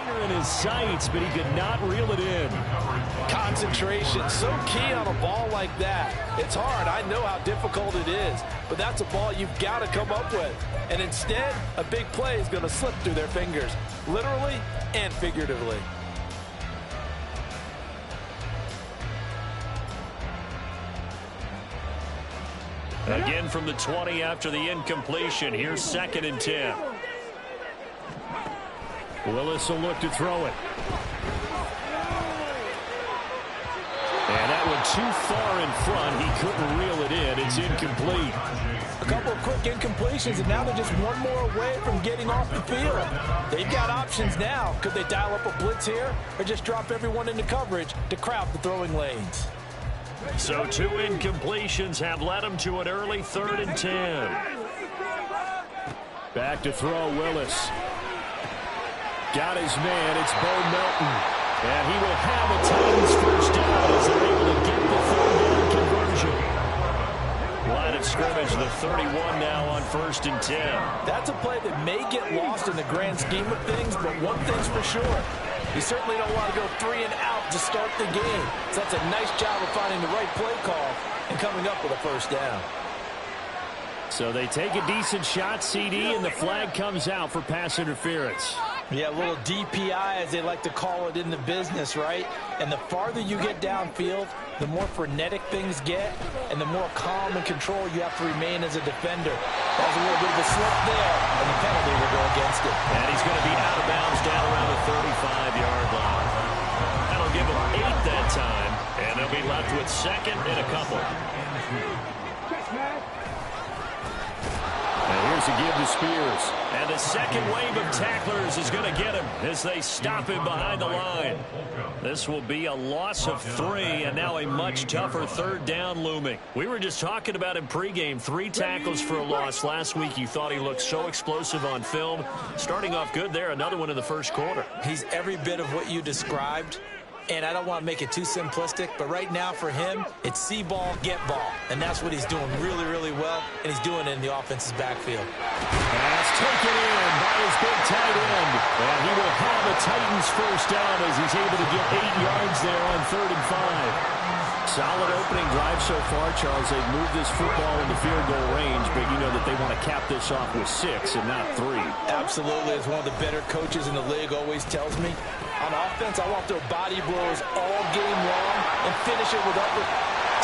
In his sights, but he could not reel it in. Concentration, so key on a ball like that. It's hard. I know how difficult it is, but that's a ball you've got to come up with. And instead, a big play is going to slip through their fingers, literally and figuratively. Again from the 20 after the incompletion. Here's 2nd and 10. Willis will look to throw it. And that one too far in front. He couldn't reel it in. It's incomplete. A couple of quick incompletions, and now they're just one more away from getting off the field. They've got options now. Could they dial up a blitz here or just drop everyone into coverage to crowd the throwing lanes? So 2 incompletions have led him to an early 3rd and 10. Back to throw, Willis. Got his man. It's Bo Melton. And he will have a Titans first down as they're able to get the 4th down conversion. Line of scrimmage, the 31 now on 1st and 10. That's a play that may get lost in the grand scheme of things, but one thing's for sure. You certainly don't want to go 3 and out to start the game. So that's a nice job of finding the right play call and coming up with a first down. So they take a decent shot, CD, and the flag comes out for pass interference. Yeah, a little DPI, as they like to call it in the business, right? And the farther you get downfield, the more frenetic things get, and the more calm and control you have to remain as a defender. That was a little bit of a slip there, and the penalty will go against it. And he's going to be out of bounds down around the 35-yard line. That'll give him 8 that time, and they'll be left with 2nd and a couple. And here's a give to Spears. And the second wave of tacklers is going to get him as they stop him behind the line. This will be a loss of 3, and now a much tougher 3rd down looming. We were just talking about him pregame. 3 tackles for a loss. Last week you thought he looked so explosive on film. Starting off good there. Another one in the first quarter. He's every bit of what you described. And I don't want to make it too simplistic, but right now for him, it's see ball, get ball. And that's what he's doing really, really well, and he's doing it in the offense's backfield. Pass taken in by his big tight end. And he will have a Titans first down as he's able to get 8 yards there on 3rd and 5. Solid opening drive so far, Charles. They've moved this football into field goal range, but you know that they want to cap this off with 6 and not 3. Absolutely. As one of the better coaches in the league always tells me, on offense, I want their body blows all game long and finish it with upper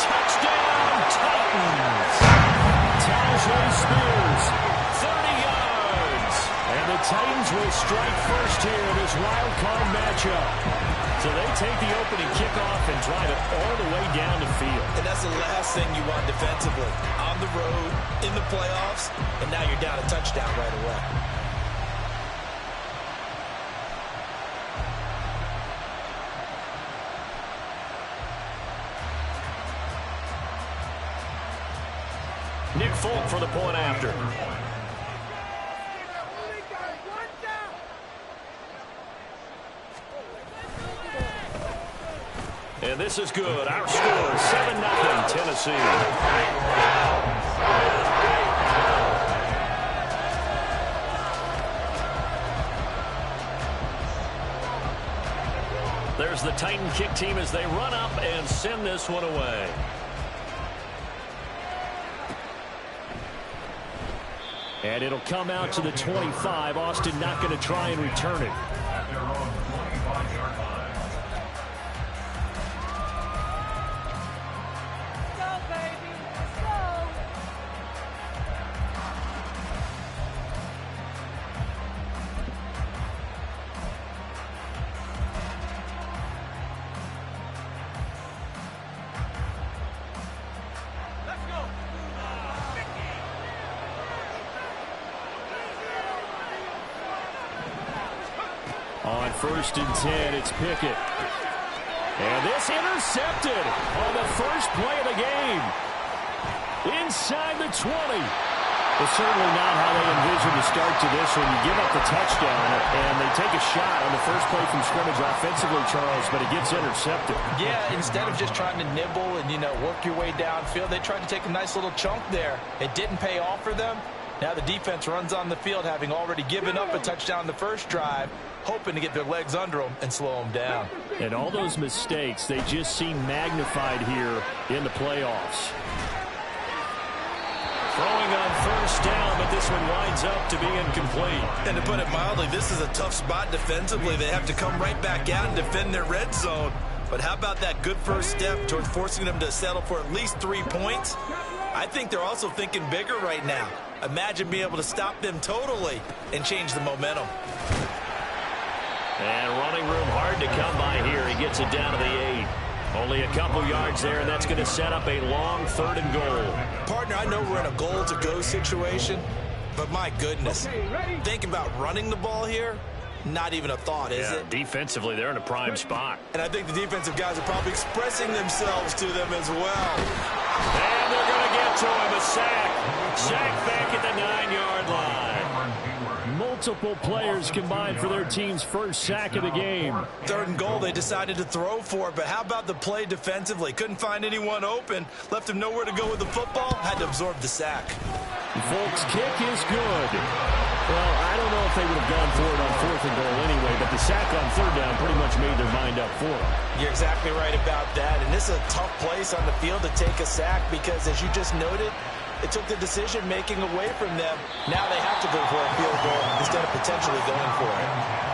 touchdown Titans. Tajay Spears, 30 yards. And the Titans will strike first here in this wild card matchup. So they take the opening kickoff and drive it all the way down the field. And that's the last thing you want defensively. On the road, in the playoffs, and now you're down a touchdown right away. Nick Folk for the point after. And this is good. Our score is 7-0 Tennessee. There's the Titan kick team as they run up and send this one away. And it'll come out to the 25. Austin not going to try and return it. On 1st and 10, it's Pickett. And this intercepted on the first play of the game. Inside the 20. It's certainly not how they envisioned the start to this one. You give up the touchdown, and they take a shot on the first play from scrimmage offensively, Charles, but it gets intercepted. Yeah, instead of just trying to nibble and, work your way downfield, they tried to take a nice little chunk there. It didn't pay off for them, Now the defense runs on the field, having already given up a touchdown the first drive, hoping to get their legs under them and slow them down. And all those mistakes, they just seem magnified here in the playoffs. Throwing on first down, but this one winds up to be incomplete. And to put it mildly, this is a tough spot defensively. They have to come right back out and defend their red zone. But how about that good first step towards forcing them to settle for at least 3 points? I think they're also thinking bigger right now. Imagine being able to stop them totally and change the momentum. And running room hard to come by here. He gets it down to the 8. Only a couple yards there, and that's going to set up a long 3rd and goal. Partner, I know we're in a goal-to-go situation, but my goodness, think about running the ball here. Not even a thought, is it? Defensively, they're in a prime spot. And I think the defensive guys are probably expressing themselves to them as well. And they're going to get to him, a sack. Sack back at the 9-yard line. Multiple players combined for their team's first sack of the game. 3rd and goal, they decided to throw for it, but how about the play defensively? Couldn't find anyone open, left him nowhere to go with the football, had to absorb the sack. Folks, kick is good. Well, I don't know if they would have gone for it on 4th and goal anyway, but the sack on 3rd down pretty much made their mind up for them. You're exactly right about that, and this is a tough place on the field to take a sack because, as you just noted, it took the decision-making away from them. Now they have to go for a field goal instead of potentially going for it.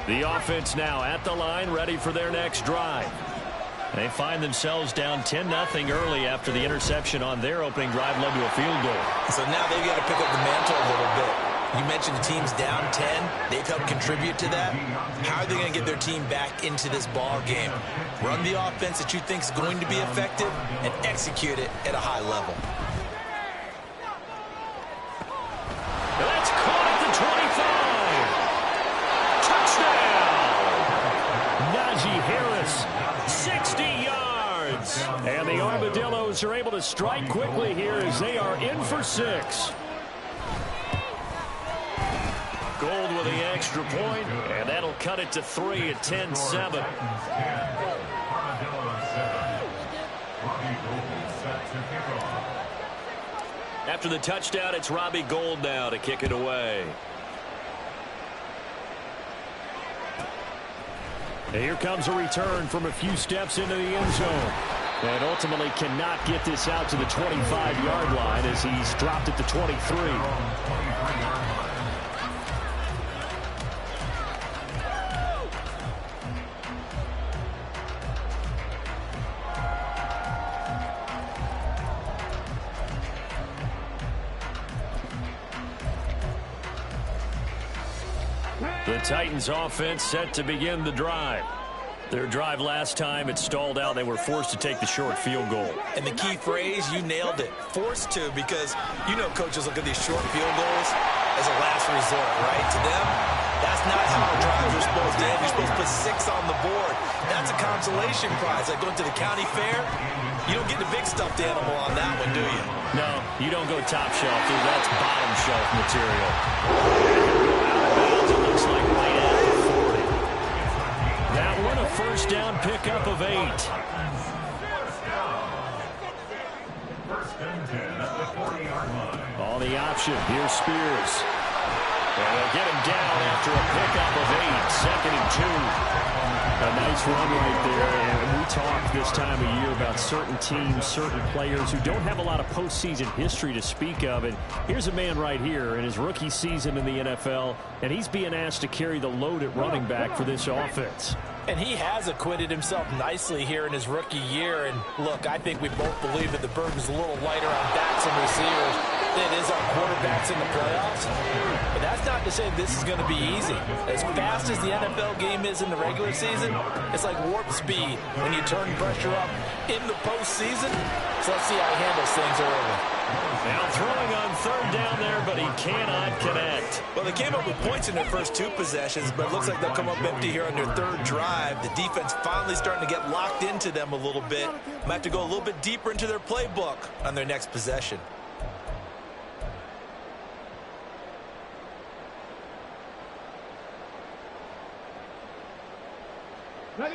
The offense now at the line, ready for their next drive. They find themselves down 10-0 early after the interception on their opening drive led to a field goal. So now they've got to pick up the mantle a little bit. You mentioned the team's down 10. They've helped contribute to that. How are they going to get their team back into this ball game? Run the offense that you think is going to be effective and execute it at a high level. That's caught at the 25. Touchdown! Najee Harris, 60 yards. And the Armadillos are able to strike quickly here as they are in for 6. Gold with the extra point, and that'll cut it to 3 at 10-7. After the touchdown, it's Robbie Gould now to kick it away. And here comes a return from a few steps into the end zone. And ultimately cannot get this out to the 25-yard line as he's dropped at the 23. The Titans offense set to begin the drive. Their drive last time, it stalled out. They were forced to take the short field goal. And the key phrase, you nailed it. Forced to, because you know coaches look at these short field goals as a last resort, right? To them, that's not how drives are supposed to end. You're supposed to put 6 on the board. That's a consolation prize. Like going to the county fair, you don't get the big stuffed animal on that one, do you? No, you don't go top shelf, dude. That's bottom shelf material. It looks like right at the 40. That one a first down pickup of 8. On the option, here's Spears. And they'll get him down after a pickup of 8. 2nd and 2. A nice run right there, and we talked this time of year about certain teams, certain players who don't have a lot of postseason history to speak of, and here's a man right here in his rookie season in the NFL, and he's being asked to carry the load at running back for this offense. And he has acquitted himself nicely here in his rookie year, and look, I think we both believe that the burden's a little lighter on backs and receivers than it is on quarterbacks in the playoffs. But that's not to say this is going to be easy. As fast as the NFL game is in the regular season, it's like warp speed when you turn pressure up in the postseason. So let's see how he handles things early. Now throwing on third down there, but he cannot connect. Well, they came up with points in their first 2 possessions, but it looks like they'll come up empty here on their 3rd drive. The defense finally starting to get locked into them a little bit. Might have to go a little bit deeper into their playbook on their next possession.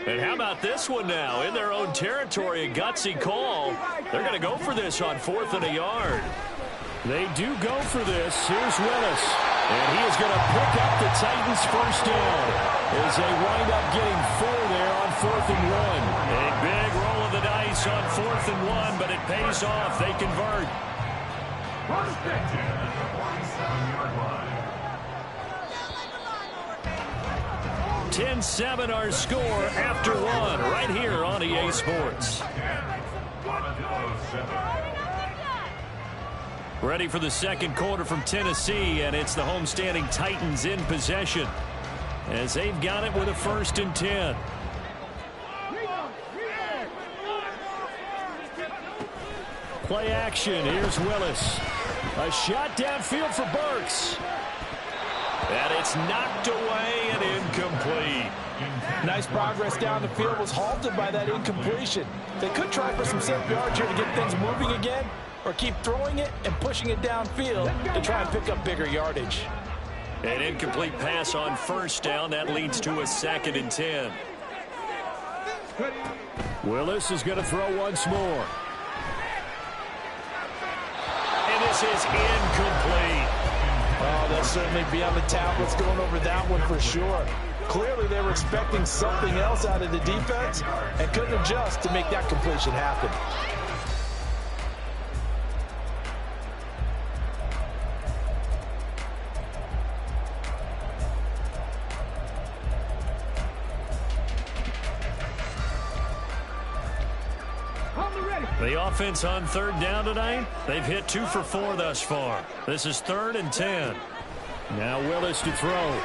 And how about this one now? In their own territory, a gutsy call. They're going to go for this on 4th and a yard. They do go for this. Here's Willis. And he is going to pick up the Titans' first down as they wind up getting 4 there on 4th and 1. A big roll of the dice on 4th and 1, but it pays off. They convert. 10-7 our score after 1 right here on EA Sports. Ready for the second quarter from Tennessee, and it's the homestanding Titans in possession as they've got it with a 1st and 10. Play action. Here's Willis. A shot downfield for Burks. And it's knocked away and incomplete. Nice progress down the field, was halted by that incompletion. They could try for some safe yards here to get things moving again, or keep throwing it and pushing it downfield to try and pick up bigger yardage. An incomplete pass on 1st down. That leads to a 2nd and 10. Willis is going to throw once more. And this is incomplete. Oh, they'll certainly be on the tablets going over that one for sure. Clearly, they were expecting something else out of the defense and couldn't adjust to make that completion happen. The offense on 3rd down tonight, they've hit 2 for 4 thus far. This is 3rd and 10. Now Willis to throw.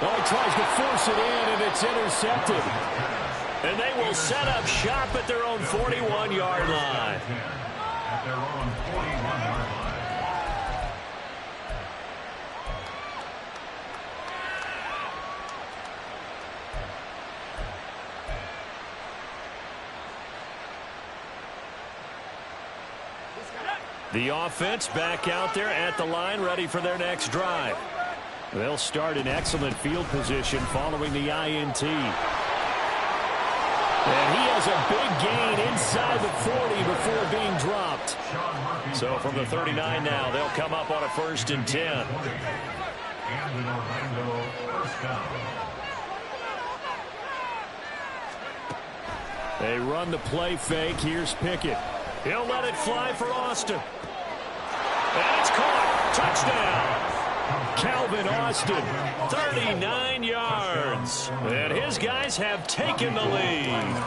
Oh, he tries to force it in, and it's intercepted. And they will set up shop at their own 41-yard line. The offense back out there at the line, ready for their next drive. They'll start in excellent field position following the INT. And he has a big gain inside the 40 before being dropped. So from the 39 now, they'll come up on a 1st and 10. They run the play fake. Here's Pickett. He'll let it fly for Austin. And it's caught. Touchdown. Calvin Austin, 39 yards. And his guys have taken the lead.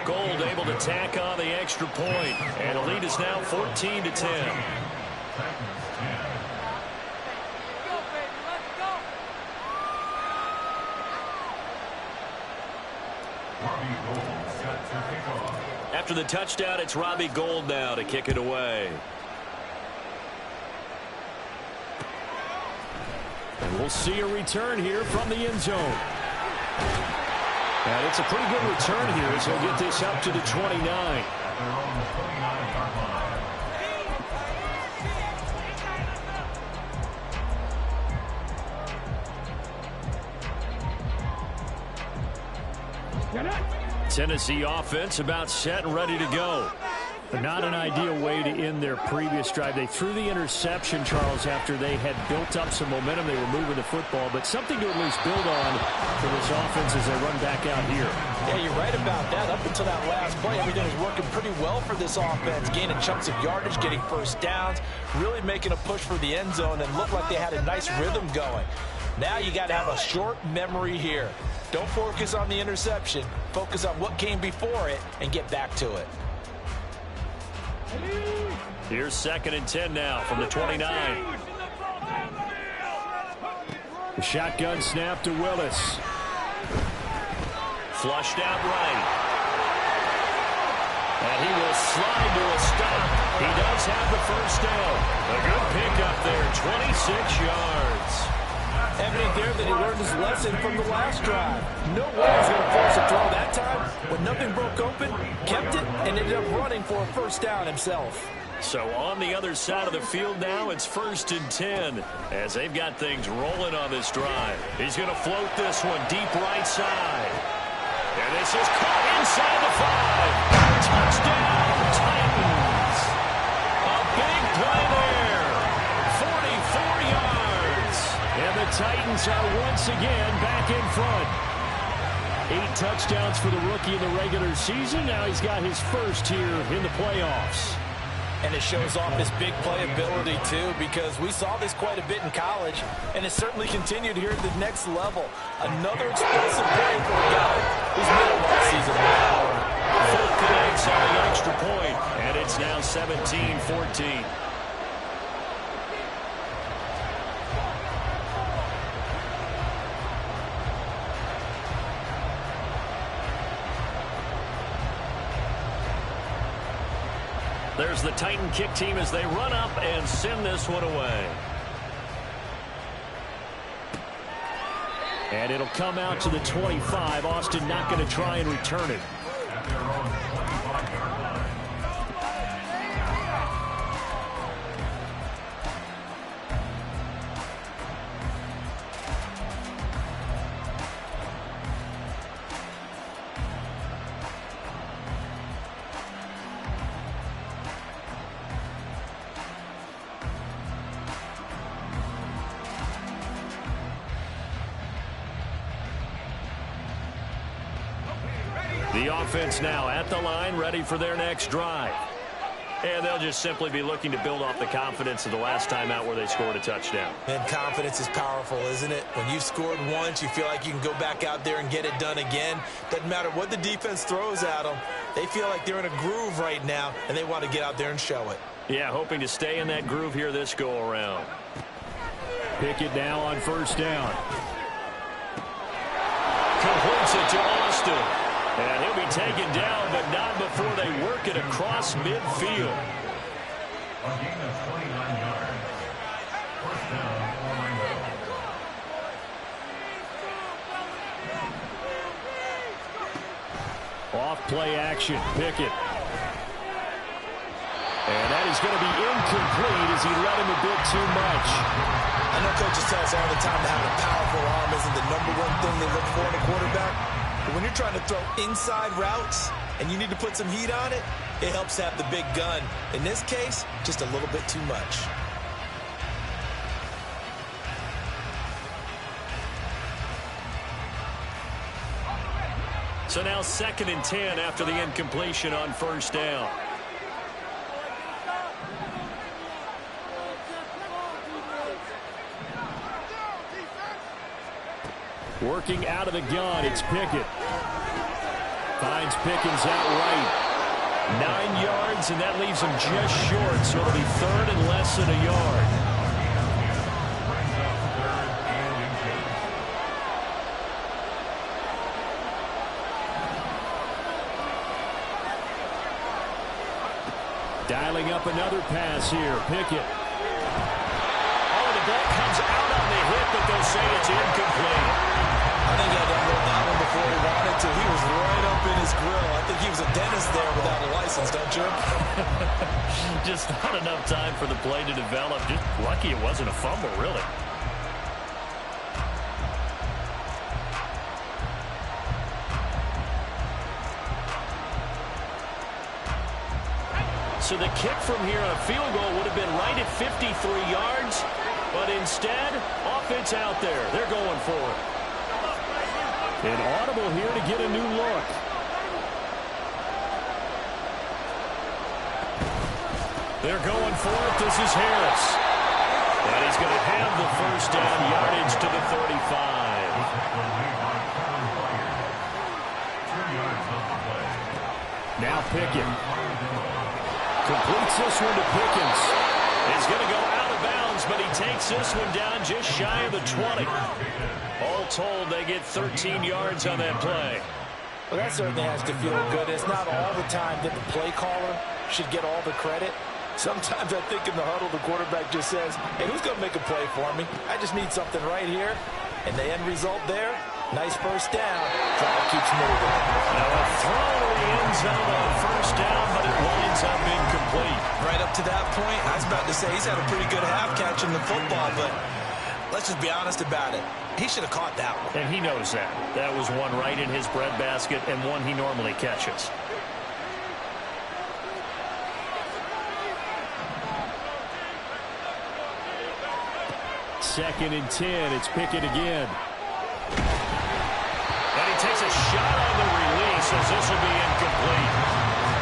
Gold able to tack on the extra point. And the lead is now 14 to 10. After the touchdown, it's Robbie Gould now to kick it away. And we'll see a return here from the end zone. And it's a pretty good return here as he'll get this up to the 29. Tennessee offense about set and ready to go. Not an ideal way to end their previous drive. They threw the interception, Charles, after they had built up some momentum. They were moving the football, but something to at least build on for this offense as they run back out here. Yeah, you're right about that. Up until that last play, everything was working pretty well for this offense, gaining chunks of yardage, getting first downs, really making a push for the end zone, and looked like they had a nice rhythm going. Now you got to have a short memory here. Don't focus on the interception. Focus on what came before it and get back to it. Here's 2nd and 10 now from the 29. The shotgun snap to Willis. Flushed out right. And he will slide to a stop. He does have the first down. A good pickup there, 26 yards. Evident there that he learned his lesson from the last drive. No way he's going to force a throw that time. When nothing broke open, kept it, and ended up running for a first down himself. So on the other side of the field now, it's 1st and 10 as they've got things rolling on this drive. He's going to float this one deep right side. And this is caught inside the 5. Touchdown, Titans. A big play there. 44 yards. And the Titans are once again back in front. 8 touchdowns for the rookie in the regular season. Now he's got his first here in the playoffs. And it shows off his big playability, too, because we saw this quite a bit in college, and it certainly continued here at the next level. Another explosive play for a guy who's made a long season. Full connects on the extra point, and it's now 17-14. There's the Titan kick team as they run up and send this one away. And it'll come out to the 25. Austin not going to try and return it. The offense now at the line, ready for their next drive. And they'll just simply be looking to build off the confidence of the last time out where they scored a touchdown. And confidence is powerful, isn't it? When you've scored once, you feel like you can go back out there and get it done again. Doesn't matter what the defense throws at them. They feel like they're in a groove right now, and they want to get out there and show it. Yeah, hoping to stay in that groove here this go-around. Pickett now on first down. Completes it to Austin. And he'll be taken down, but not before they work it across midfield. A gain of 29 yards. First down, off play action, Pickett. And that is going to be incomplete as he let him a bit too much. I know coaches tell us all the time that having a powerful arm isn't the #1 thing they look for in a quarterback. But when you're trying to throw inside routes and you need to put some heat on it, it helps have the big gun. In this case, just a little bit too much. So now 2nd and 10 after the incompletion on first down. Working out of the gun, it's Pickett. Finds Pickens out right. 9 yards, and that leaves him just short, so it'll be 3rd and less than a yard. Dialing up another pass here, Pickett. Oh, the ball comes out on the hit, but they'll say it's incomplete. I think he had to unload that one before he wanted to. He was right up in his grill. I think he was a dentist there without a license, don't you? Just not enough time for the play to develop. Just lucky it wasn't a fumble, really. So the kick from here on a field goal would have been right at 53 yards, but instead, offense out there. They're going for it. An audible here to get a new look. They're going for it. This is Harris. And he's going to have the first down, yardage to the 35. Now Pickett. Completes this one to Pickens. He's going to go out of bounds, but he takes this one down just shy of the 20. All told, they get 13 yards on that play. Well, that certainly has to feel good. It's not all the time that the play caller should get all the credit. Sometimes I think in the huddle, the quarterback just says, hey, who's going to make a play for me? I just need something right here. And the end result there, nice first down. Drive keeps moving. Now a throw to the end zone on first down, but it winds up incomplete. Right up to that point, I was about to say he's had a pretty good half catching the football, but let's just be honest about it. He should have caught that one. And he knows that. That was one right in his breadbasket and one he normally catches. Second and 10. It's Pickett again. And he takes a shot on the release as this will be incomplete.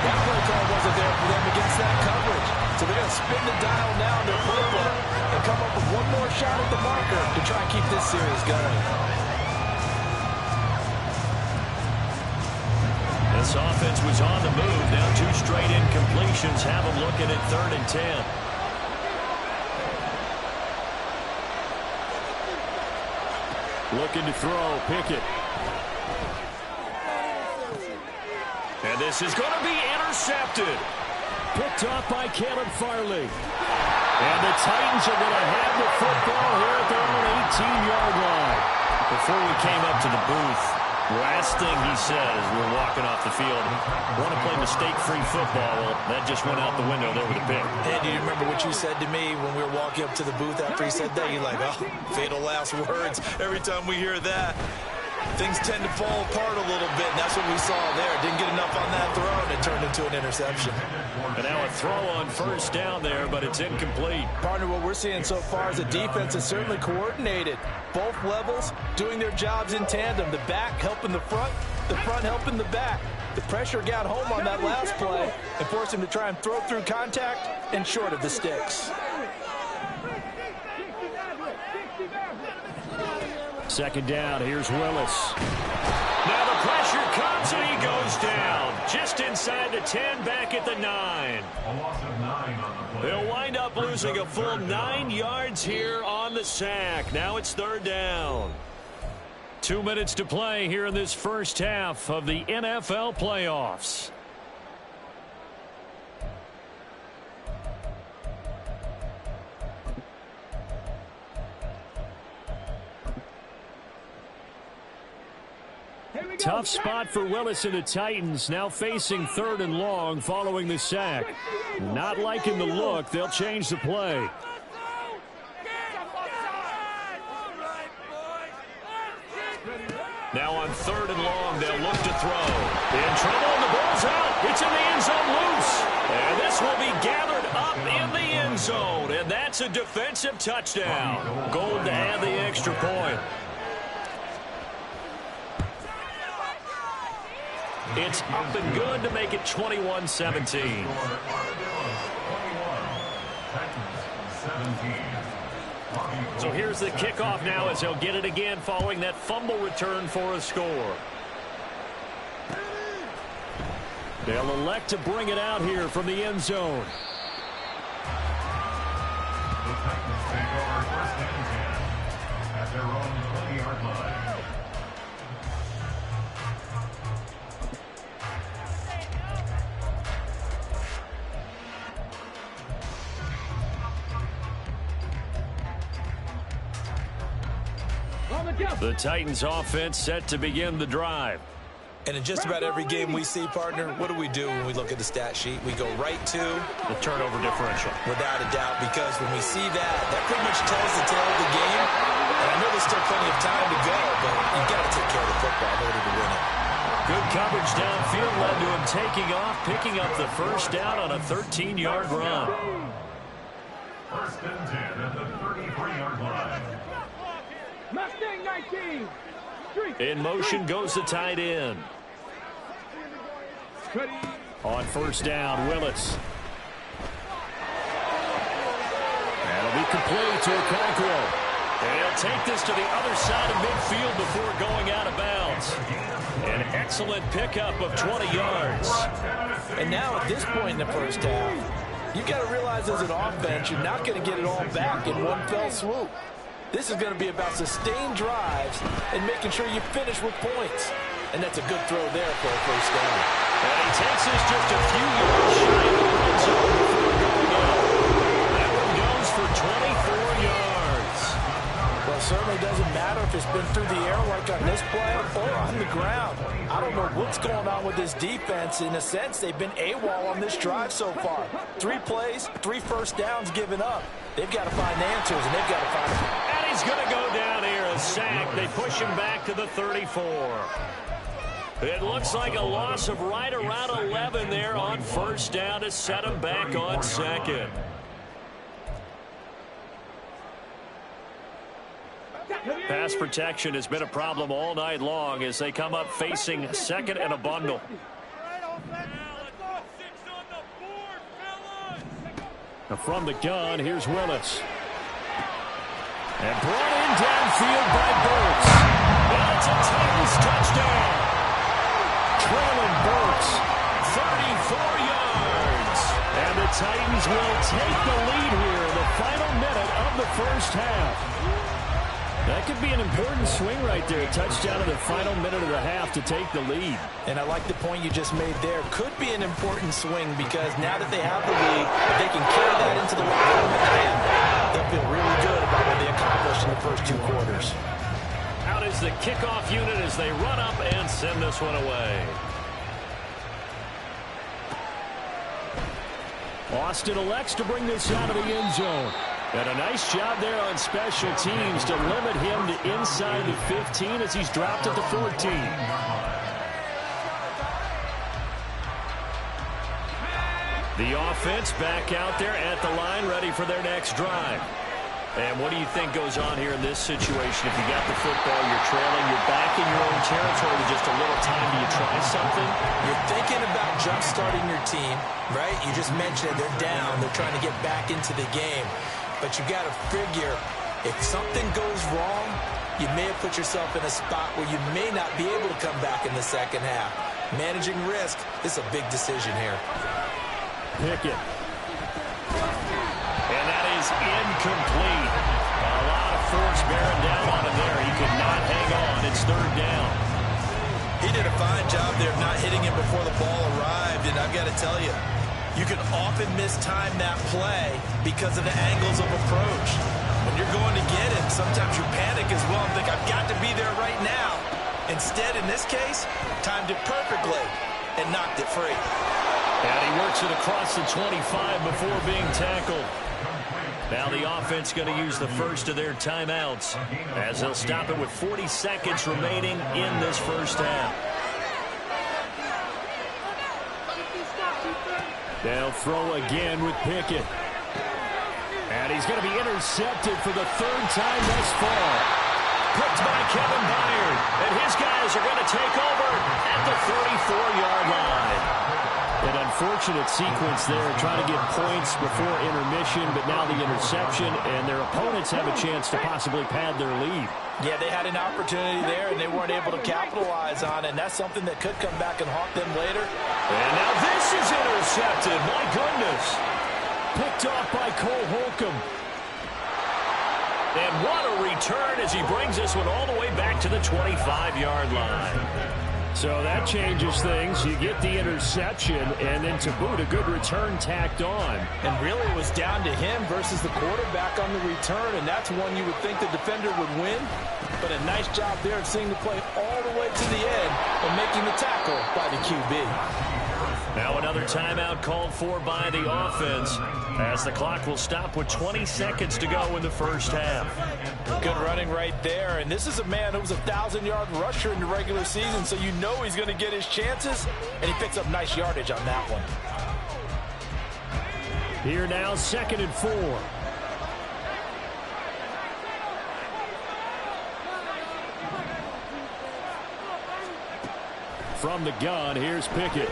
That play call wasn't there for them against that coverage. So they're going to spin the dial now in their playbook and come up with one more shot at the marker to try and keep this series going. This offense was on the move. Now 2 straight incompletions have them looking at 3rd and 10. Looking to throw, Pickett. And this is going to be intercepted. Picked off by Caleb Farley. And the Titans are going to have the football here at their own 18-yard line. Before we came up to the booth, last thing he said as we were walking off the field, want to play mistake-free football. Well, that just went out the window there with a pick. And do you remember what you said to me when we were walking up to the booth after he said that? You're like, oh, fatal last words. Every time we hear that, things tend to fall apart a little bit, and that's what we saw there. Didn't get enough on that throw, and it turned into an interception. And now a throw on first down there, but it's incomplete. Partner, what we're seeing so far is a defense that's certainly coordinated. Both levels doing their jobs in tandem. The back helping the front helping the back. The pressure got home on that last play and forced him to try and throw through contact and short of the sticks. Second down, here's Willis. Now the pressure comes and he goes down. Just inside the 10, back at the 9. They'll wind up losing a full 9 yards here on the sack. Now it's 3rd down. 2 minutes to play here in this first half of the NFL playoffs. Tough spot for Willis and the Titans, now facing 3rd and long following the sack. Not liking the look. They'll change the play. Now on 3rd and long, they'll look to throw. In trouble, and the ball's out. It's in the end zone loose. And this will be gathered up in the end zone. And that's a defensive touchdown. Gold to add the extra point. It's up and good to make it 21-17. So here's the kickoff now as they'll get it again following that fumble return for a score. They'll elect to bring it out here from the end zone. The Titans take over first and 10 at their own 20-yard line. The Titans offense set to begin the drive. And in just about every game we see, partner, what do we do when we look at the stat sheet? We go right to the turnover differential. Without a doubt, because when we see that, that pretty much tells the tale of the game. And I know there's still plenty of time to go, but you've got to take care of the football in order to win it. Good coverage downfield led to him taking off, picking up the first down on a 13-yard run. First and 10 at the 33-yard line. Mustang 19. In motion goes the tight end. On first down, Willis. That'll be complete to Okonkwo. And he'll take this to the other side of midfield before going out of bounds. An excellent pickup of 20 yards. And now at this point in the first half, you've got to realize as an offense, you're not going to get it all back in one fell swoop. This is going to be about sustained drives and making sure you finish with points. And that's a good throw there for a first down. And he takes us just a few yards shy of the red zone before going out. That one goes for 24 yards. Well, it certainly doesn't matter if it's been through the air like on this play or on the ground. I don't know what's going on with this defense. In a sense, they've been AWOL on this drive so far. 3 plays, 3 first downs given up. They've got to find answers, and they've got to find them. And he's going to go down here, a sack. They push him back to the 34. It looks like a loss of right around 11 there on first down to set him back on second. Pass protection has been a problem all night long as they come up facing second and a bundle. Now from the gun, here's Willis. And brought in downfield by Burks. And it's a Titans touchdown. Trailing Burks, 34 yards. And the Titans will take the lead here in the final minute of the first half. That could be an important swing right there. Touchdown in the final minute of the half to take the lead. And I like the point you just made there. Could be an important swing because now that they have the lead, if they can carry that into the locker room at the end, they'll feel really good about what they accomplished in the first 2 quarters. Out is the kickoff unit as they run up and send this one away. Austin elects to bring this out of the end zone. And a nice job there on special teams to limit him to inside the 15 as he's dropped at the 14. The offense back out there at the line, ready for their next drive. And what do you think goes on here in this situation? If you got the football, you're trailing, you're back in your own territory with just a little time. Do you try something? You're thinking about jump-starting your team, right? You just mentioned it. They're down. They're trying to get back into the game. But you got to figure, if something goes wrong, you may have put yourself in a spot where you may not be able to come back in the second half. Managing risk is a big decision here. Pickett. And that is incomplete. A lot of force bearing down on him there. He could not hang on. It's third down. He did a fine job there of not hitting him before the ball arrived, and I've got to tell you, you can often mistime that play because of the angles of approach. When you're going to get it, sometimes you panic as well and think, I've got to be there right now. Instead, in this case, timed it perfectly and knocked it free. And he works it across the 25 before being tackled. Now the offense going to use the first of their timeouts as they'll stop it with 40 seconds remaining in this first half. They'll throw again with Pickett. And he's going to be intercepted for the 3rd time thus far. Picked by Kevin Byard. And his guys are going to take over at the 34-yard line. An unfortunate sequence there, trying to get points before intermission, but now the interception, and their opponents have a chance to possibly pad their lead. Yeah, they had an opportunity there, and they weren't able to capitalize on it, and that's something that could come back and haunt them later. And now this is intercepted. My goodness. Picked off by Cole Holcomb. And what a return as he brings this one all the way back to the 25-yard line. So that changes things. You get the interception, and then to boot, a good return tacked on. And really, it was down to him versus the quarterback on the return, and that's one you would think the defender would win. But a nice job there of seeing the play all the way to the end and making the tackle by the QB. Now another timeout called for by the offense as the clock will stop with 20 seconds to go in the first half. Good running right there. And this is a man who was a 1,000-yard rusher in the regular season, so you know he's going to get his chances, and he picks up nice yardage on that one. Here now, 2nd and 4. From the gun, here's Pickett.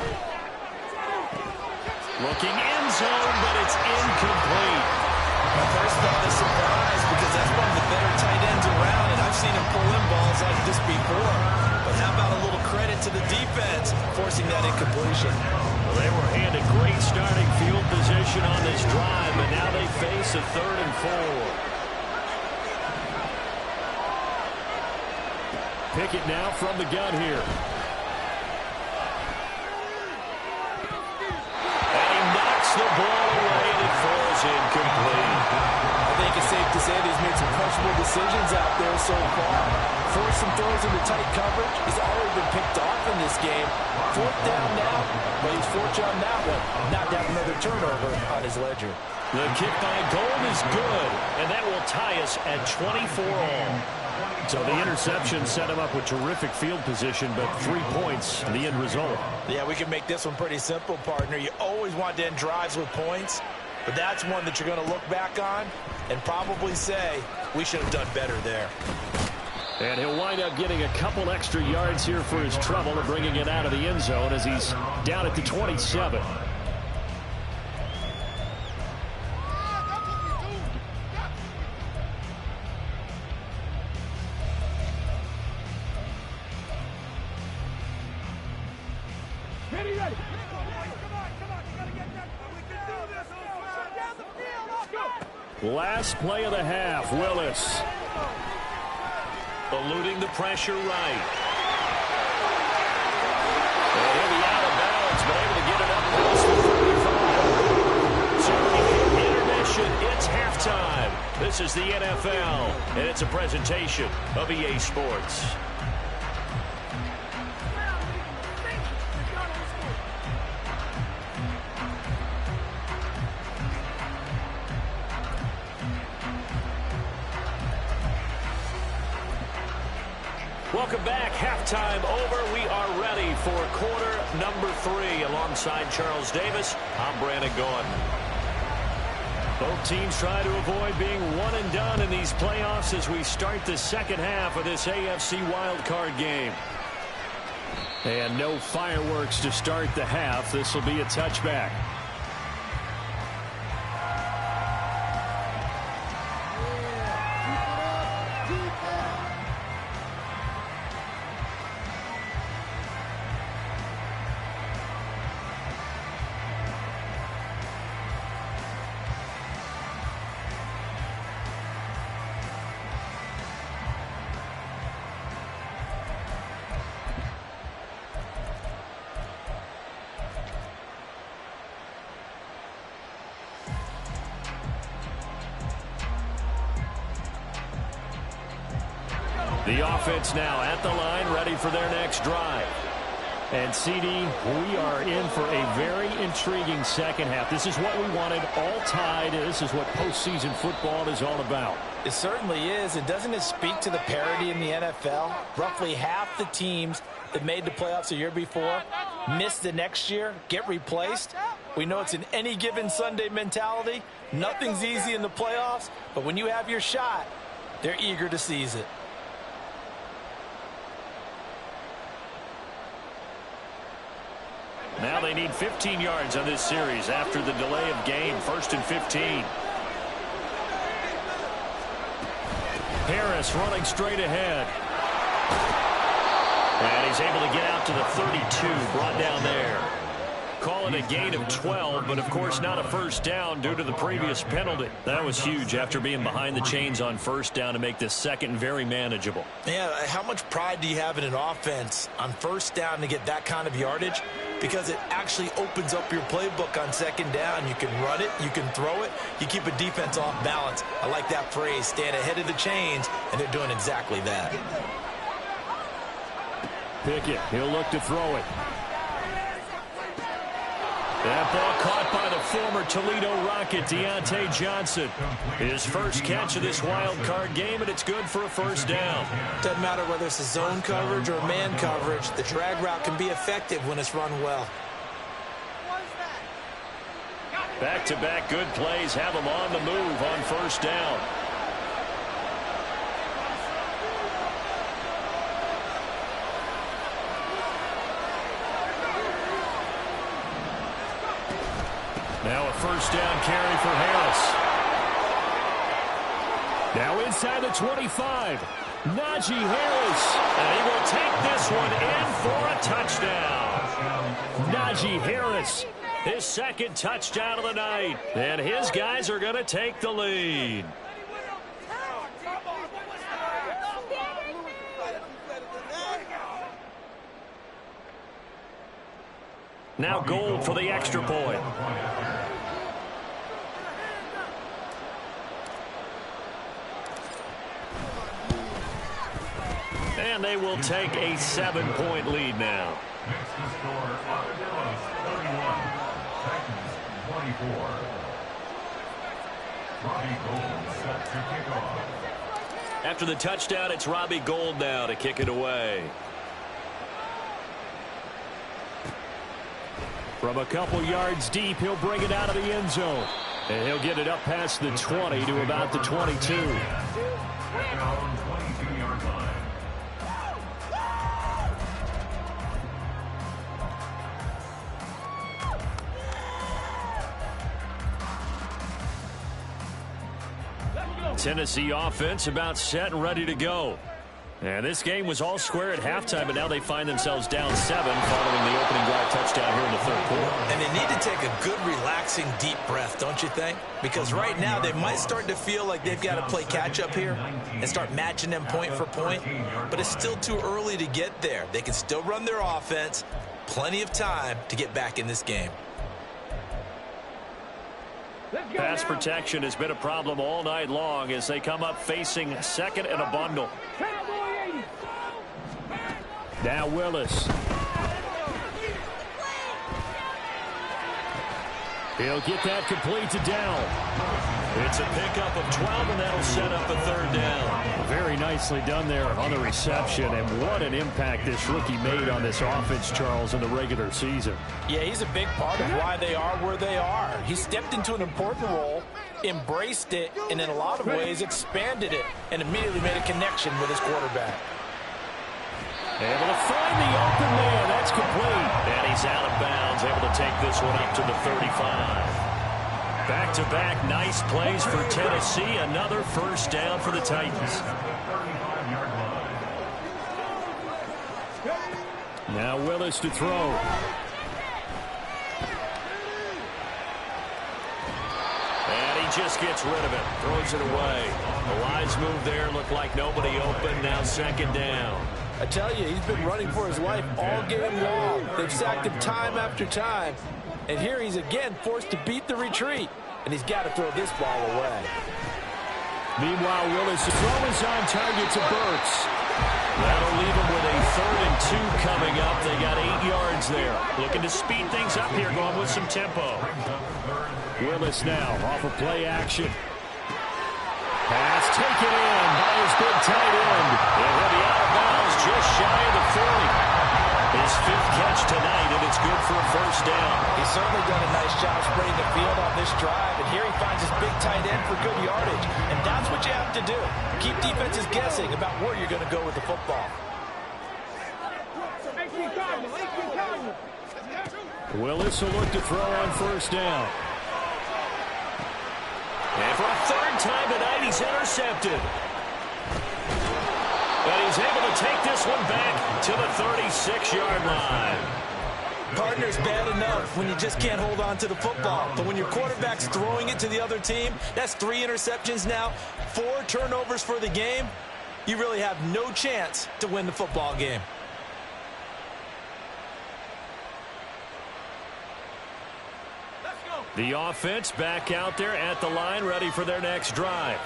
Looking end zone, but it's incomplete. My first thought is surprise because that's one of the better tight ends around, and I've seen him pull in balls like this before. But how about a little credit to the defense forcing that incompletion? Well, they were handed great starting field position on this drive, but now they face a 3rd and 4. Pickett now from the gun here. decisions out there so far. Forced some throws into tight coverage. He's already been picked off in this game. Fourth down now, but he's fortunate on that one. Not to have another turnover on his ledger. The kick by Gold is good, and that will tie us at 24 all. So the interception set him up with terrific field position, but 3 points, the end result. Yeah, we can make this one pretty simple, partner. You always want to end drives with points, but that's one that you're going to look back on and probably say, we should have done better there. And he'll wind up getting a couple extra yards here for his trouble and bringing it out of the end zone as he's down at the 27. Last play of the half, Willis. Eluding the pressure right. And he'll be out of bounds, but able to get it up close to 35. So intermission, it's halftime. This is the NFL, and it's a presentation of EA Sports. Welcome back. Halftime over. We are ready for quarter number 3. Alongside Charles Davis, I'm Brandon Gaudin. Both teams try to avoid being one and done in these playoffs as we start the second half of this AFC wildcard game. And no fireworks to start the half. This will be a touchback. The offense now at the line, ready for their next drive. And, CD, we are in for a very intriguing second half. This is what we wanted, all tied. This is what postseason football is all about. It certainly is. And doesn't it speak to the parity in the NFL? Roughly half the teams that made the playoffs the year before miss the next year, get replaced. We know it's an any given Sunday mentality. Nothing's easy in the playoffs, but when you have your shot, they're eager to seize it. Now they need 15 yards on this series after the delay of game. 1st and 15. Harris running straight ahead. And he's able to get out to the 32, brought down there. Call it a gain of 12, but of course not a first down due to the previous penalty. That was huge after being behind the chains on first down to make this second very manageable. Yeah, how much pride do you have in an offense on first down to get that kind of yardage? Because it actually opens up your playbook on second down. You can run it, you can throw it, you keep a defense off balance. I like that phrase, stand ahead of the chains, and they're doing exactly that. Pickett, he'll look to throw it. That ball caught by the former Toledo Rocket, Deontay Johnson. His first catch of this wild card game, and it's good for a first down. Doesn't matter whether it's a zone coverage or man coverage. The drag route can be effective when it's run well. Back-to-back good plays have him on the move on first down. Now a first down carry for Harris. Now inside the 25. Najee Harris. And he will take this one in for a touchdown. Najee Harris, his second touchdown of the night. And his guys are going to take the lead. Now Gold for the extra point. And they will take a 7-point lead now. Next to score, Armadillos 31, Titans 24. Robbie Gold set to kick off. After the touchdown, it's Robbie Gold now to kick it away. From a couple yards deep, he'll bring it out of the end zone. And he'll get it up past the 20 to about the 22. Down 22-yard line. Tennessee offense about set and ready to go. And this game was all square at halftime, but now they find themselves down 7 following the opening drive touchdown here in the third quarter. And they need to take a good, relaxing, deep breath, don't you think? Because right now they might start to feel like they've got to play catch-up here and start matching them point for point. But it's still too early to get there. They can still run their offense. Plenty of time to get back in this game. Pass protection has been a problem all night long as they come up facing second and a bundle. Now Willis. He'll get that complete to Dowell. It's a pickup of 12, and that'll set up a third down. Very nicely done there on the reception, and what an impact this rookie made on this offense, Charles, in the regular season. Yeah, he's a big part of why they are where they are. He stepped into an important role, embraced it, and in a lot of ways expanded it, and immediately made a connection with his quarterback. Able to find the open man. That's complete. And he's out of bounds, able to take this one up to the 35. Back-to-back nice plays for Tennessee. Another first down for the Titans. Now Willis to throw. And he just gets rid of it. Throws it away. A wise move there. Looked like nobody open. Now second down. I tell you, he's been running for his life all game long. They've sacked him time after time. And here he's again forced to beat the retreat. And he's got to throw this ball away. Meanwhile, Willis' throw is on target to Burks. That'll leave him with a 3rd and 2 coming up. They got 8 yards there. Looking to speed things up here, going with some tempo. Willis now off of play action. Pass taken in by his big tight end. And he'll be out of bounds just shy of the 40. His 5th catch tonight, and it's good for a first down. He's certainly done a nice job spreading the field on this drive, and here he finds his big tight end for good yardage. And that's what you have to do. Keep defenses guessing about where you're going to go with the football. Willis will look to throw on first down. And for a 3rd time tonight, he's intercepted. But he's able to take this one back to the 36-yard line. Partner's bad enough when you just can't hold on to the football. But when your quarterback's throwing it to the other team, that's 3 interceptions now, 4 turnovers for the game. You really have no chance to win the football game. The offense back out there at the line, ready for their next drive.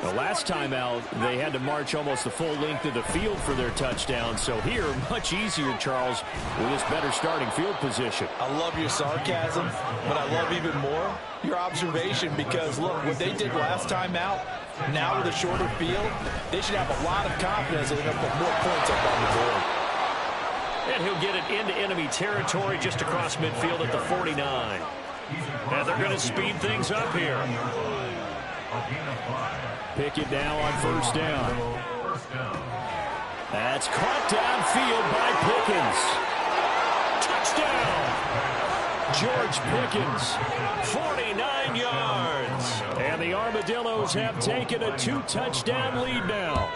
The last time out, they had to march almost the full length of the field for their touchdown. So here, much easier, Charles, with this better starting field position. I love your sarcasm, but I love even more your observation because, look, what they did last time out, now with a shorter field, they should have a lot of confidence that they're going to put more points up on the board. And he'll get it into enemy territory just across midfield at the 49. And they're going to speed things up here. Pickett now on first down. That's caught downfield by Pickens. Touchdown! George Pickens, 49 yards. And the Armadillos have taken a 2-touchdown lead now.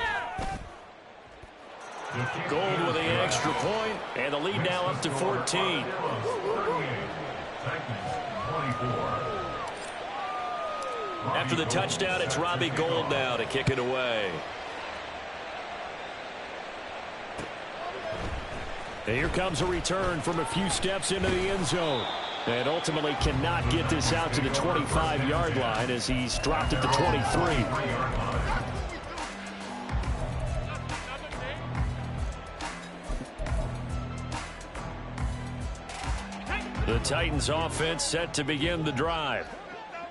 Gold with the extra point, and the lead now up to 14. After the touchdown, it's Robbie Gold now to kick it away. And here comes a return from a few steps into the end zone. And ultimately cannot get this out to the 25-yard line as he's dropped at the 23. The Titans offense set to begin the drive.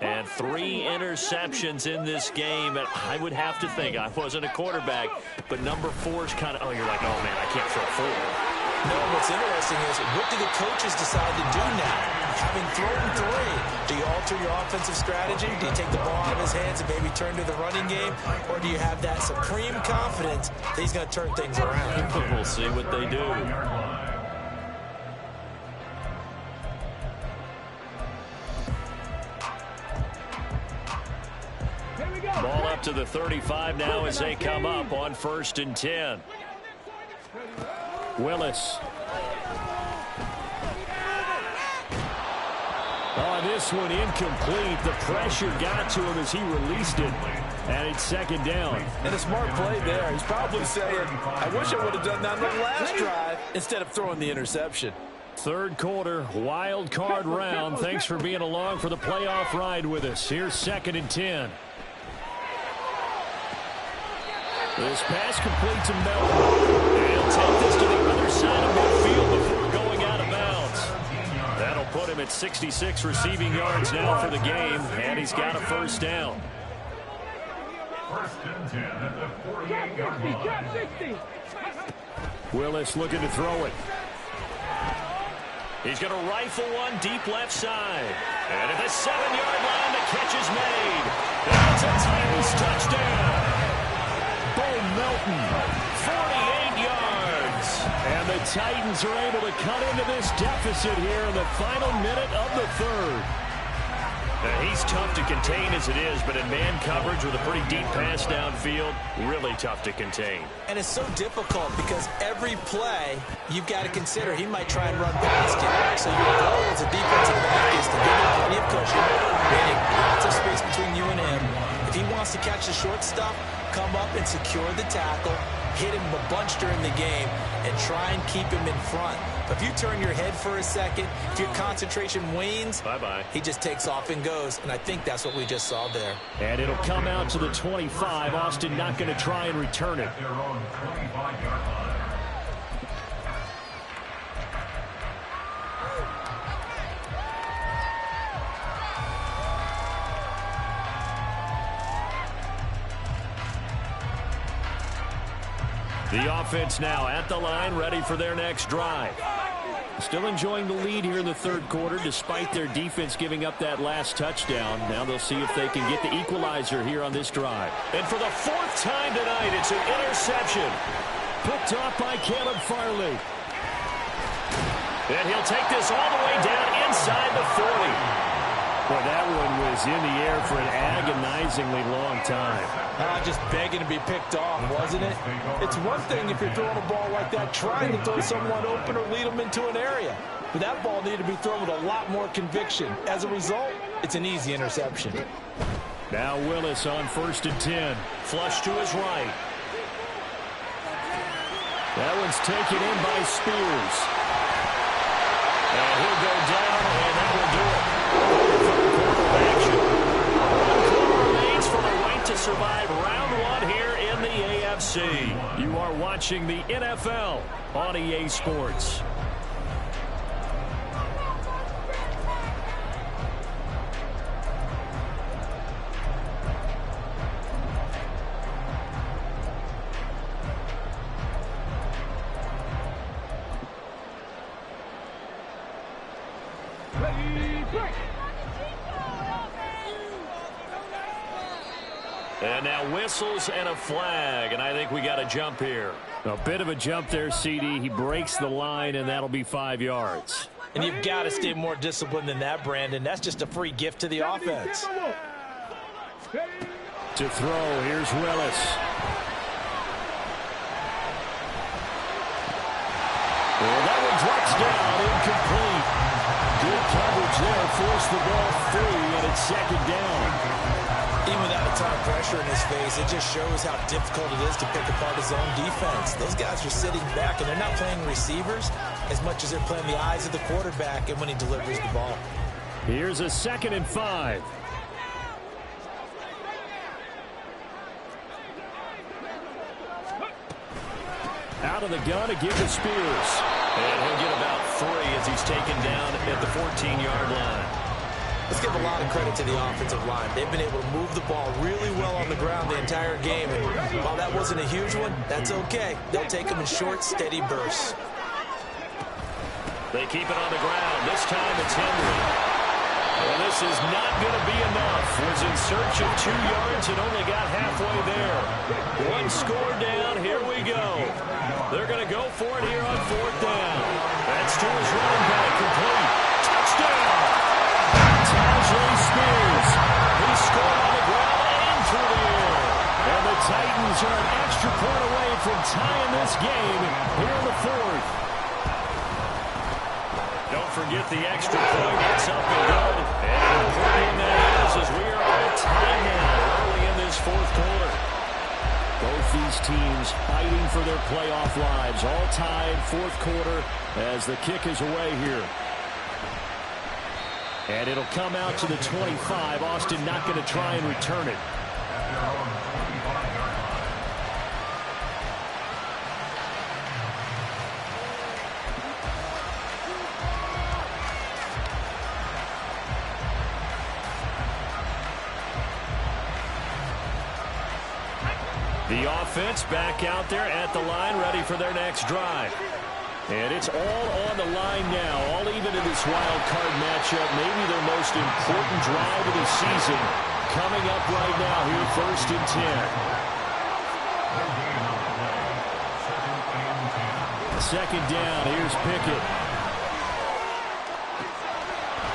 And 3 interceptions in this game. And I would have to think, I wasn't a quarterback, but number 4 is kind of, oh, you're like, oh, man, I can't throw 4. No, what's interesting is, what do the coaches decide to do now? Having thrown 3, do you alter your offensive strategy? Do you take the ball out of his hands and maybe turn to the running game? Or do you have that supreme confidence that he's going to turn things around? We'll see what they do. Ball up to the 35 now as they come up on 1st and 10. Willis. Oh, this one incomplete. The pressure got to him as he released it. And it's 2nd down. And a smart play there. He's probably saying, I wish I would have done that on the last drive instead of throwing the interception. 3rd quarter, wild card round. Thanks for being along for the playoff ride with us. Here's 2nd and 10. This pass complete to Melton. He'll take this to the other side of midfield before going out of bounds. That'll put him at 66 receiving yards now for the game, and he's got a 1st down. 1st and 10 at the 48-yard line. Drop 60. Willis looking to throw it. He's going to rifle one deep left side. And at the 7-yard line, the catch is made. That's a Titans touchdown. Bo Melton, 48 yards. And the Titans are able to cut into this deficit here in the final minute of the 3rd. He's tough to contain as it is, but in man coverage with a pretty deep pass downfield, really tough to contain. And it's so difficult because every play you've got to consider he might try and run past you. So your goal as a defensive back is to give him plenty of cushion, meaning lots of space between you and him. If he wants to catch the short stuff, come up and secure the tackle, hit him a bunch during the game, and try and keep him in front. But if you turn your head for a second, if your concentration wanes, bye-bye. He just takes off and goes, and I think that's what we just saw there. And it'll come out to the 25. Austin not going to try and return it. Their own 25-yard line. The offense now at the line, ready for their next drive. Still enjoying the lead here in the 3rd quarter, despite their defense giving up that last touchdown. Now they'll see if they can get the equalizer here on this drive. And for the 4th time tonight, it's an interception. Picked off by Caleb Farley. And he'll take this all the way down inside the 40. Well, that one was in the air for an agonizingly long time. Just begging to be picked off, wasn't it? It's one thing if you're throwing a ball like that, trying to throw someone open or lead them into an area. But that ball needed to be thrown with a lot more conviction. As a result, it's an easy interception. Now Willis on 1st and 10. Flush to his right. That one's taken in by Spears. And he'll go down, and that will do it. Third quarter of action. 1 quarter remains for the right to survive round 1 here in the AFC. You are watching the NFL on EA Sports. And now whistles and a flag, and I think we got a jump here. A bit of a jump there, CD. He breaks the line, and that'll be 5 yards. And you've got to stay more disciplined than that, Brandon. That's just a free gift to the offense. To throw, here's Willis. Well, that one drops down, incomplete. Good coverage there, forced the ball free, and it's 2nd down. Even without a ton of pressure in his face, it just shows how difficult it is to pick apart his own defense. Those guys are sitting back, and they're not playing receivers as much as they're playing the eyes of the quarterback and when he delivers the ball. Here's a 2nd and 5. Out of the gun to give to Spears. And he'll get about 3 as he's taken down at the 14-yard line. Let's give a lot of credit to the offensive line. They've been able to move the ball really well on the ground the entire game. And while that wasn't a huge one, that's okay. They'll take them in short, steady bursts. They keep it on the ground. This time it's Henry. Well, this is not going to be enough. Was in search of 2 yards and only got halfway there. 1 score down. Here we go. They're going to go for it here on 4th down. That's to his running back. Complete. Touchdown. Tajay Spears. He scored on the ground and through the air. And the Titans are an extra point away from tying this game here in the 4th. Don't forget the extra point. That's up and good. And important that is as we are all tied now early in this 4th quarter. Both these teams fighting for their playoff lives. All tied 4th quarter as the kick is away here. And it'll come out to the 25. Austin not going to try and return it. The offense back out there at the line, ready for their next drive. And it's all on the line now, all even in this wild card matchup. Maybe their most important drive of the season coming up right now here, 1st and 10. 2nd down, here's Pickett.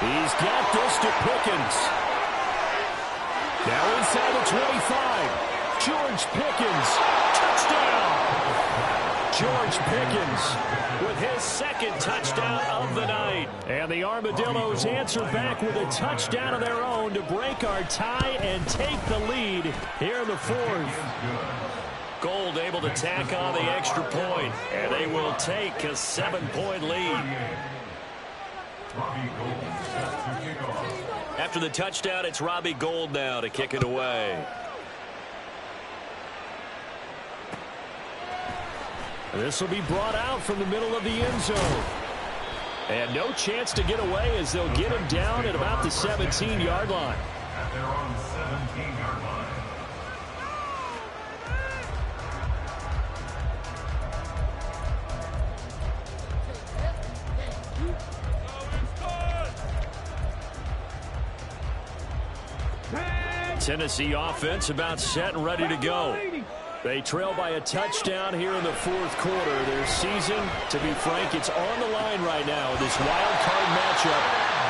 He's got this to Pickens. Now inside the 25. George Pickens, touchdown! George Pickens with his 2nd touchdown of the night. And the Armadillos answer back with a touchdown of their own to break our tie and take the lead here in the 4th. Gold able to tack on the extra point, and they will take a 7-point lead. After the touchdown, it's Robbie Gould now to kick it away. This will be brought out from the middle of the end zone. And no chance to get away as they'll get him down at about the 17-yard line. At their own 17-yard line. Tennessee offense about set and ready to go. They trail by a touchdown here in the 4th quarter. Their season, to be frank, it's on the line right now. This wild card matchup.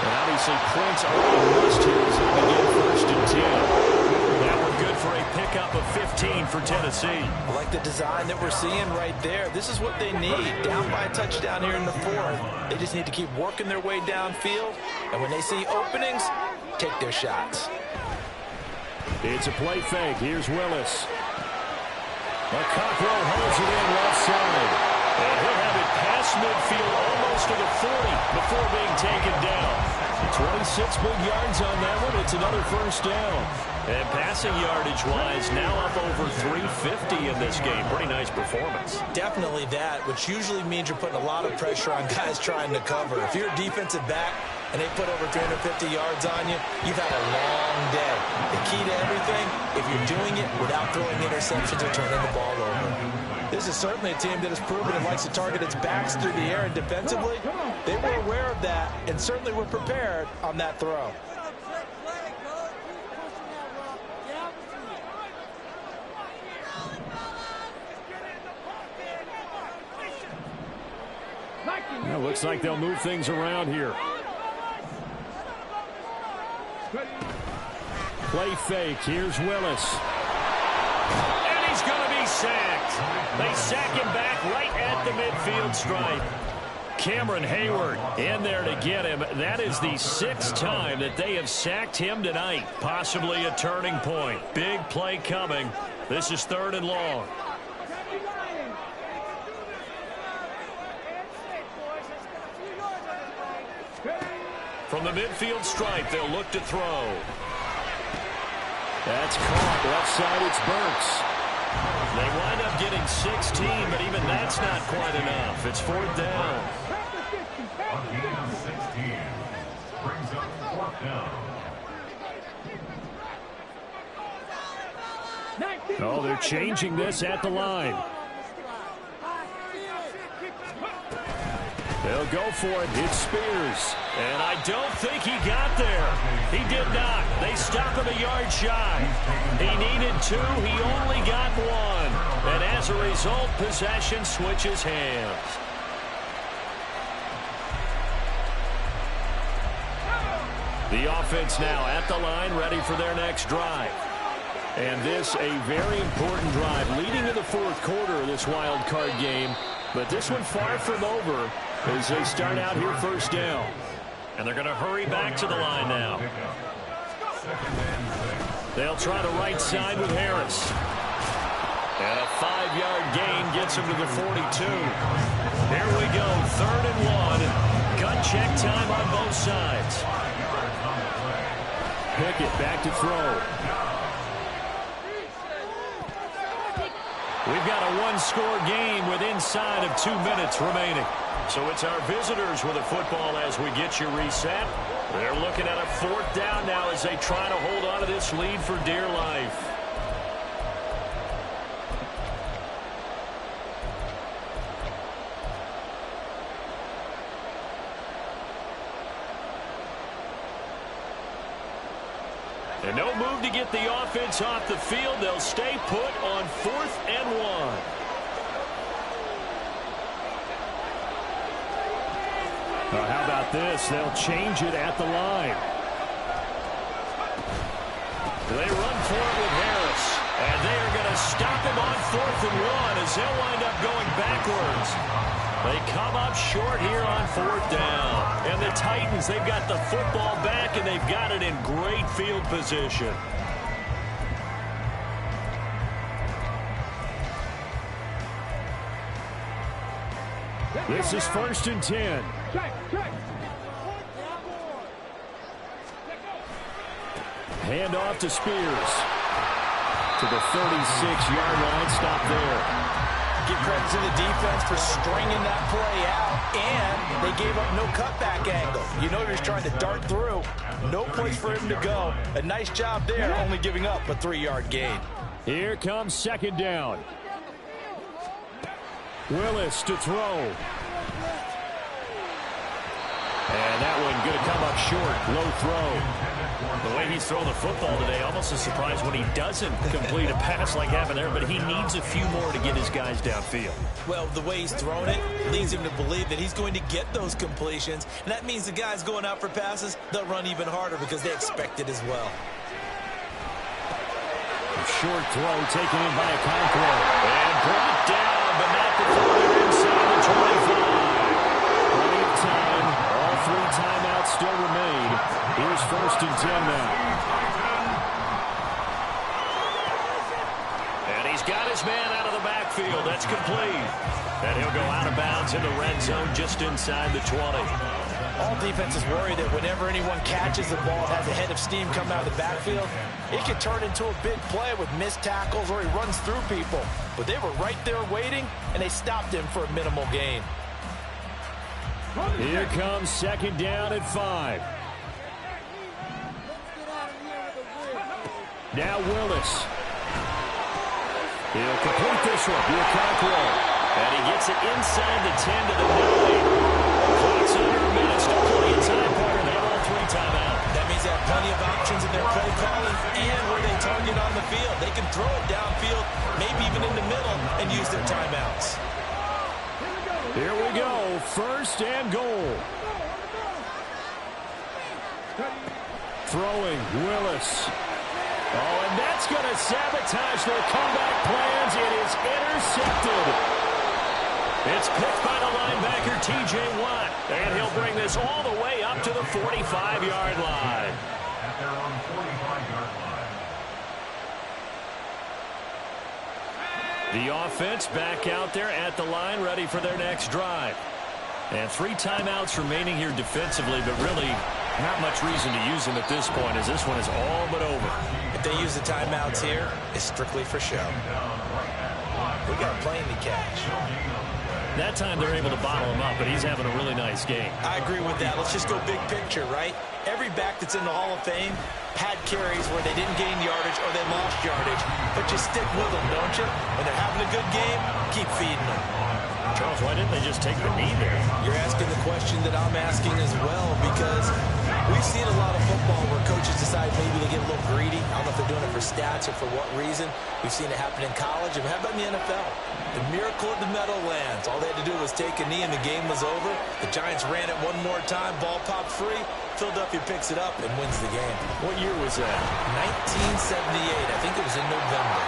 And obviously points are a must here as they begin 1st and 10. That one good for a pickup of 15 for Tennessee. I like the design that we're seeing right there. This is what they need. Down by a touchdown here in the 4th. They just need to keep working their way downfield. And when they see openings, take their shots. It's a play fake. Here's Willis. Cockrell holds it in left side. And he'll have it past midfield almost to the 40 before being taken down. 26 big yards on that one. It's another 1st down. And passing yardage-wise, now up over 350 in this game. Pretty nice performance. Definitely that, which usually means you're putting a lot of pressure on guys trying to cover. If you're a defensive back and they put over 350 yards on you, you've had a long day. The key to everything, if you're doing it without throwing interceptions or turning the ball over. This is certainly a team that has proven it likes to target its backs through the air, and defensively, they were aware of that and certainly were prepared on that throw. Well, looks like they'll move things around here. Play fake. Here's Willis. And he's going to be sacked. They sack him back right at the midfield stripe. Cameron Hayward in there to get him. That is the 6th time that they have sacked him tonight. Possibly a turning point. Big play coming. This is 3rd and long. From the midfield stripe, they'll look to throw. That's caught. Left side, it's Burks. They wind up getting 16, but even that's not quite enough. It's fourth down. A gain of 16. Brings up fourth down. Oh, they're changing this at the line. They'll go for it. It's Spears. And I don't think he got there. He did not. They stop him a yard shy. He needed 2. He only got 1. And as a result, possession switches hands. The offense now at the line, ready for their next drive. And this a very important drive leading in the fourth quarter of this wild card game. But this one far from over as they start out here first down. And they're going to hurry back to the line now. They'll try to right side with Harris. And a 5-yard gain gets him to the 42. Here we go, 3rd and 1. Gun check time on both sides. Pickett back to throw. We've got a one-score game with inside of 2 minutes remaining. So it's our visitors with the football as we get you reset. They're looking at a 4th down now as they try to hold on to this lead for dear life. And no move to get the offense off the field. They'll stay put on 4th and 1. How about this? They'll change it at the line. They run for it with Harris. And they are going to stop him on 4th and 1 as they'll wind up going backwards. They come up short here on 4th down. And the Titans, they've got the football back, and they've got it in great field position. This is 1st and 10. Hand off to Spears. To the 36-yard line. Stop there. Give credit to the defense for stringing that play out, and they gave up no cutback angle. You know you're trying to dart through. No place for him to go. A nice job there, only giving up a 3-yard gain. Here comes 2nd down. Willis to throw. And that one going to come up short. Low throw. The way he's throwing the football today, almost a surprise when he doesn't complete a pass like happened there, but he needs a few more to get his guys downfield. Well, the way he's thrown it leads him to believe that he's going to get those completions. And that means the guys going out for passes, they'll run even harder because they expect it as well. A short throw taken in by a Conqueror. And brought down, but not before they're inside the 25. Plenty of time. All 3 timeouts still remain. Here's 1st and 10 now. And he's got his man out of the backfield. That's complete. And he'll go out of bounds in the red zone just inside the 20. All defenses worry that whenever anyone catches the ball and has a head of steam come out of the backfield, it can turn into a big play with missed tackles or he runs through people. But they were right there waiting, and they stopped him for a minimal gain. Here comes 2nd down at 5. Now Willis. He'll complete this one. Be a Conqueror. And he gets it inside the 10 to the 9. Clock's under a minute. Still plenty of time, partner. They have all 3 timeouts. That means they have plenty of options in their play calling and where they target on the field. They can throw it downfield, maybe even in the middle, and use their timeouts. Here we go. 1st and goal. Throwing Willis. Oh, and that's going to sabotage their comeback plans. It is intercepted. It's picked by the linebacker, T.J. Watt. And he'll bring this all the way up to the 45-yard line. At their own 45-yard line. The offense back out there at the line, ready for their next drive. And 3 timeouts remaining here defensively, but really not much reason to use them at this point, as this one is all but over. If they use the timeouts here, it's strictly for show. We got playing the catch. That time they're able to bottle him up, but he's having a really nice game. I agree with that. Let's just go big picture, right? Every back that's in the Hall of Fame had carries where they didn't gain yardage or they lost yardage, but you stick with them, don't you? When they're having a good game, keep feeding them. Charles, why didn't they just take the knee there? You're asking the question that I'm asking as well, because we've seen a lot of football where coaches decide maybe to get a little greedy. I don't know if they're doing it for stats or for what reason. We've seen it happen in college, and how about in the NFL? The miracle of the Meadowlands. All they had to do was take a knee, and the game was over. The Giants ran it one more time. Ball popped free. Philadelphia picks it up and wins the game. What year was that? 1978. I think it was in November.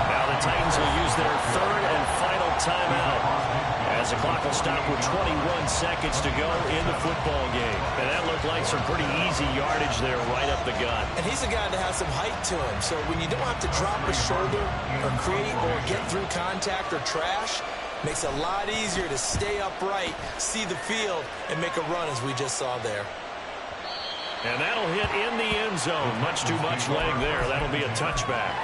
Now the Titans will use their third and final timeout as the clock will stop with 21 seconds to go in the football game. And that looked like some pretty easy yardage there right up the gut. And he's a guy that has some height to him. So when you don't have to drop a shoulder or create or get through contact or trash, makes it a lot easier to stay upright, see the field, and make a run as we just saw there. And that'll hit in the end zone. Much too much leg there. That'll be a touchback.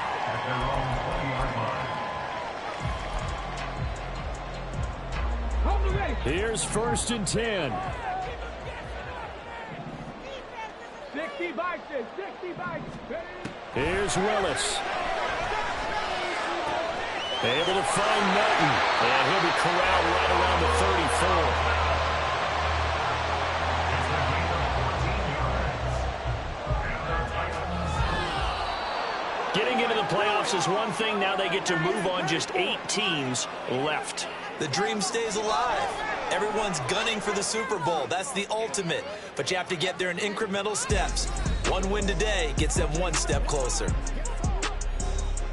Here's 1st and 10. 60 boxes, 60 boxes. Here's Willis. Able to find Melton. And he'll be corralled right around the 34. Getting into the playoffs is one thing. Now they get to move on. Just 8 teams left. The dream stays alive. Everyone's gunning for the Super Bowl. That's the ultimate. But you have to get there in incremental steps. One win today gets them one step closer.